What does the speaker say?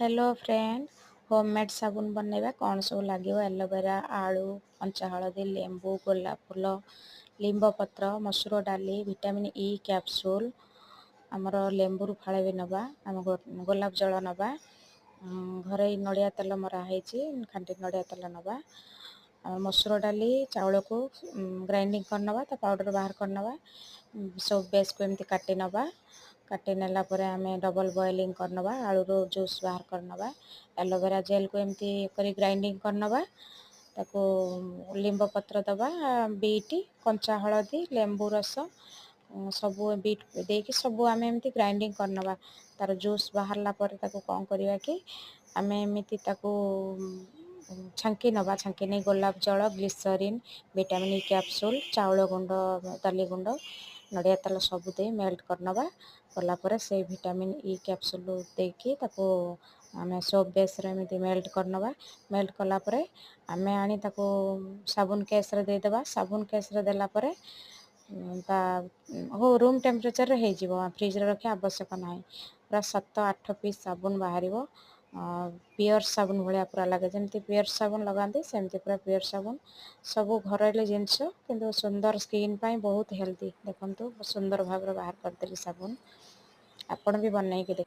Hello friend, homemade साबुन बनैबा कौन सब लगे? एलोवेरा, आलू, कंचा हलदी, लेंबू, गोलाप फूल, लिंब पत्र, मसूर डाली, विटामिन ई कैप्सूल, आमर लेंबू फाड़े भी नवा, आम गोलाप जल नवा, घरे नड़िया तेल मराही खांटी नड़िया तेल नवा, मसूर डाली चाउल को ग्राइंडिंग करनवा, पाउडर बाहर करनवा, सब बेस को एमती काटी नवा, काटी नेला परे आमे डबल बॉइलिंग करनवा, आलू रो जूस बाहर करनवा, एलोवेरा जेल को एमती करी ग्राइंडिंग करनवा, ताको लिंब पत्र दबा, बीट, कंचा हलदी, लेंबू रस सबू बीट देकी सबू आमे एमती ग्राइंडिंग करनवा, तार जूस बाहरला परे ताको कौन करिवा कि आमे एमती ताको छांकी नवा, छांकी नहीं गोलाप जल, ग्लिसरीन, विटामिन ई कैप्सूल, चाउल गुंड, दाली गुंड, नड़िया तेल सबू दे मेल्ट करनवा, कलापर से विटामिन ई कैप्सूल देकी ताको आमे सोप बेस एमती मेल्ट करनवा, मेल्ट कलापर आमे आनी ताको साबुन केस रे देदेबा, साबुन केस रे देला परे हो रूम टेम्परेचर हो जीवो, फ्रिज रे रखे आवश्यक नाही, पूरा 7-8 पीस साबुन बाहर पियर साबुन भाया पूरा लगे, जमती पियर साबुन लगाते सेमती पूरा पियर साबुन, सबू घर जिनस किंतु सुंदर स्किन पाई बहुत हेल्दी। देखो सुंदर भाव बाहर करदेली साबुन, आपण भी बनई के